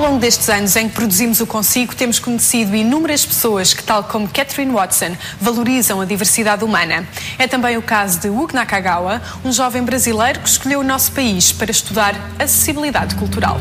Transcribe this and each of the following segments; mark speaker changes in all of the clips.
Speaker 1: longo destes anos em que produzimos o Consigo, temos conhecido inúmeras pessoas que, tal como Catherine Watson, valorizam a diversidade humana. É também o caso de Hugo Nakagawa, um jovem brasileiro que escolheu o nosso país para estudar acessibilidade cultural.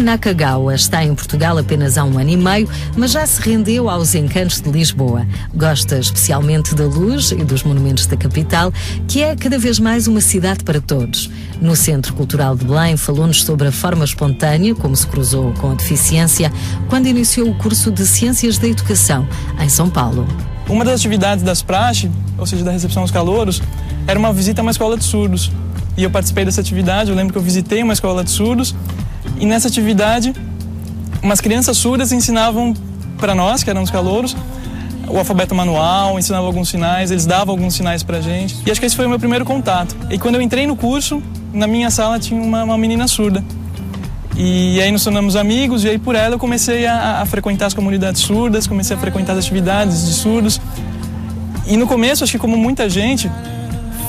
Speaker 2: Nakagawa está em Portugal apenas há 1 ano e meio, mas já se rendeu aos encantos de Lisboa. Gosta especialmente da luz e dos monumentos da capital, que é cada vez mais uma cidade para todos. No Centro Cultural de Belém falou-nos sobre a forma espontânea como se cruzou com a deficiência quando iniciou o curso de Ciências da Educação em São Paulo.
Speaker 3: Uma das atividades das praxe, ou seja, da recepção aos calouros, era uma visita a uma escola de surdos. E eu participei dessa atividade, eu lembro que eu visitei uma escola de surdos. E nessa atividade, umas crianças surdas ensinavam para nós, que éramos calouros, o alfabeto manual, ensinavam alguns sinais, eles davam alguns sinais pra gente. E acho que esse foi o meu primeiro contato. E quando eu entrei no curso, na minha sala tinha uma menina surda. E aí nos tornamos amigos, e aí por ela eu comecei a frequentar as comunidades surdas, comecei a frequentar as atividades de surdos. E no começo, acho que como muita gente,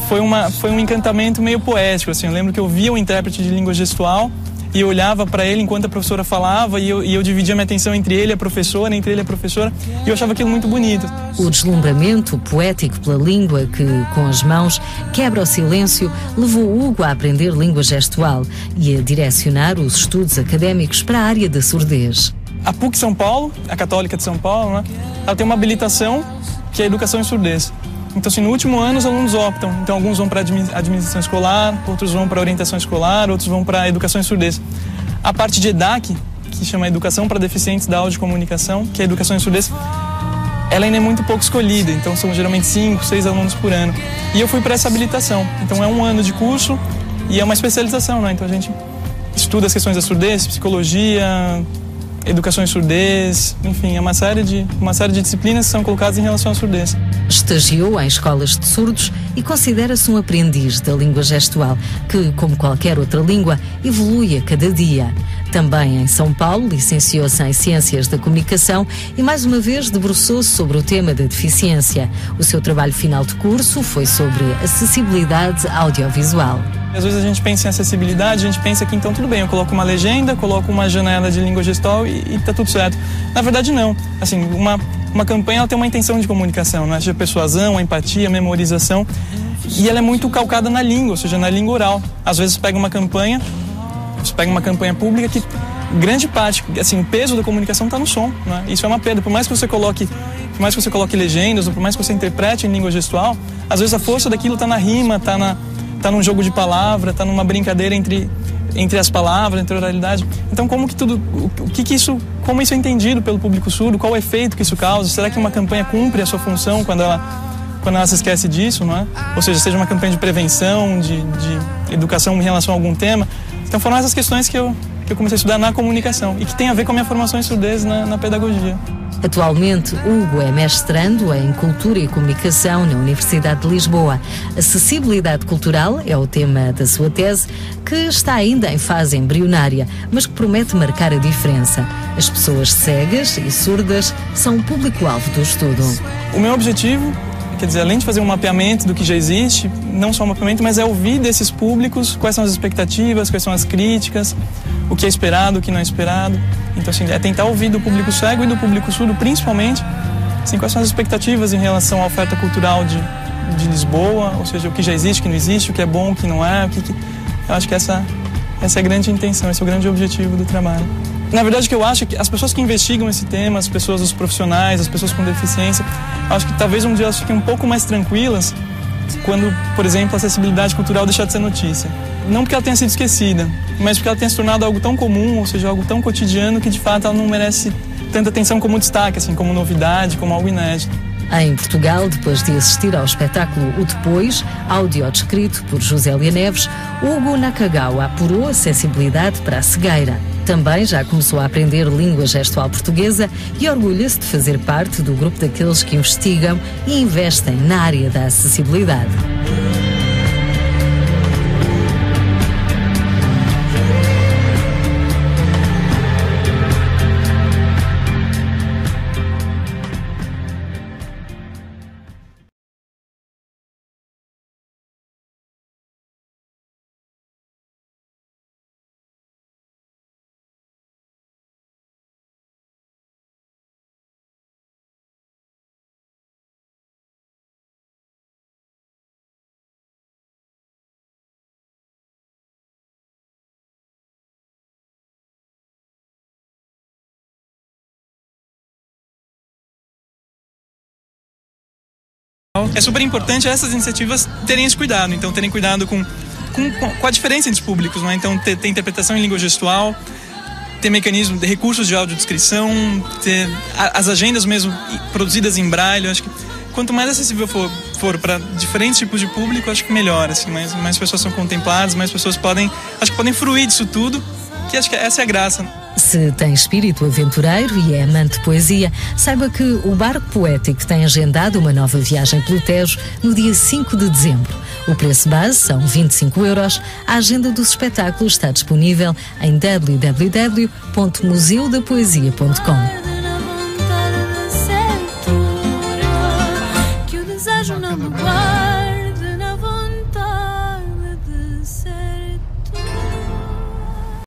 Speaker 3: foi um encantamento meio poético, assim. Eu lembro que eu via um intérprete de língua gestual, e eu olhava para ele enquanto a professora falava e eu dividia minha atenção entre ele e a professora, e eu achava aquilo muito bonito.
Speaker 2: O deslumbramento poético pela língua que, com as mãos, quebra o silêncio, levou Hugo a aprender língua gestual e a direcionar os estudos académicos para a área da surdez.
Speaker 3: A PUC São Paulo, a Católica de São Paulo, né, ela tem uma habilitação que é a educação em surdez. Então, assim, no último ano os alunos optam. Então, alguns vão para a administração escolar, outros vão para a orientação escolar, outros vão para a educação em surdez. A parte de EDAC, que chama Educação para Deficientes da Audiocomunicação, que é a educação em surdez, ela ainda é muito pouco escolhida. Então, são geralmente 5, 6 alunos por ano. E eu fui para essa habilitação. Então, é 1 ano de curso e é uma especialização, né? Então, a gente estuda as questões da surdez, psicologia, educação em surdez, enfim, é uma série de disciplinas que são colocadas em relação à surdez.
Speaker 2: Estagiou em escolas de surdos e considera-se um aprendiz da língua gestual, que, como qualquer outra língua, evolui a cada dia. Também em São Paulo, licenciou-se em Ciências da Comunicação e, mais uma vez, debruçou-se sobre o tema da deficiência. O seu trabalho final de curso foi sobre acessibilidade audiovisual.
Speaker 3: Às vezes a gente pensa em acessibilidade, a gente pensa que então tudo bem, eu coloco uma legenda, coloco uma janela de língua gestual e tá tudo certo. Na verdade não. Assim, uma campanha ela tem uma intenção de comunicação, né? De persuasão, a empatia, a memorização. E ela é muito calcada na língua, ou seja, na língua oral. Às vezes você pega uma campanha pública que grande parte, assim, o peso da comunicação está no som, né? Isso é uma perda. Por mais que você coloque legendas, ou por mais que você interprete em língua gestual, às vezes a força daquilo está na rima, está num jogo de palavra, está numa brincadeira entre as palavras, entre a oralidade. Então, como isso é entendido pelo público surdo? Qual o efeito que isso causa? Será que uma campanha cumpre a sua função quando ela se esquece disso, não é? Ou seja uma campanha de prevenção, de educação em relação a algum tema. Então, foram essas questões que eu comecei a estudar na comunicação e que tem a ver com a minha formação em surdez na pedagogia.
Speaker 2: Atualmente, Hugo é mestrando em Cultura e Comunicação na Universidade de Lisboa. Acessibilidade cultural é o tema da sua tese, que está ainda em fase embrionária, mas que promete marcar a diferença. As pessoas cegas e surdas são o público-alvo do estudo.
Speaker 3: O meu objetivo, quer dizer, além de fazer um mapeamento do que já existe, não só um mapeamento, mas é ouvir desses públicos quais são as expectativas, quais são as críticas, o que é esperado, o que não é esperado. Então, assim, é tentar ouvir do público cego e do público surdo, principalmente, assim, quais são as expectativas em relação à oferta cultural de Lisboa, ou seja, o que já existe, o que não existe, o que é bom, o que não é, Eu acho que essa é a grande intenção, esse é o grande objetivo do trabalho. Na verdade, o que eu acho é que as pessoas que investigam esse tema, as pessoas, os profissionais, as pessoas com deficiência, eu acho que talvez um dia elas fiquem um pouco mais tranquilas quando, por exemplo, a acessibilidade cultural deixar de ser notícia. Não porque ela tenha sido esquecida, mas porque ela tenha se tornado algo tão comum, ou seja, algo tão cotidiano que de fato ela não merece tanta atenção como destaque, assim, como novidade, como algo inédito.
Speaker 2: Em Portugal, depois de assistir ao espetáculo O Depois, áudio descrito por Josélia Neves, Hugo Nakagawa apurou a sensibilidade para a cegueira. Também já começou a aprender língua gestual portuguesa e orgulha-se de fazer parte do grupo daqueles que investigam e investem na área da acessibilidade.
Speaker 3: É super importante essas iniciativas terem esse cuidado, então terem cuidado com a diferença entre os públicos, né? Então ter interpretação em língua gestual, ter mecanismo de recursos de audiodescrição, ter as agendas mesmo produzidas em braille. Eu acho que quanto mais acessível for para diferentes tipos de público, acho que melhor, assim, mais pessoas são contempladas, mais pessoas podem fruir disso tudo, que acho que essa é a graça.
Speaker 2: Se tem espírito aventureiro e é amante de poesia, saiba que o Barco Poético tem agendado uma nova viagem pelo Tejo no dia 5 de dezembro. O preço base são 25 €. A agenda dos espetáculos está disponível em www.museudapoesia.com.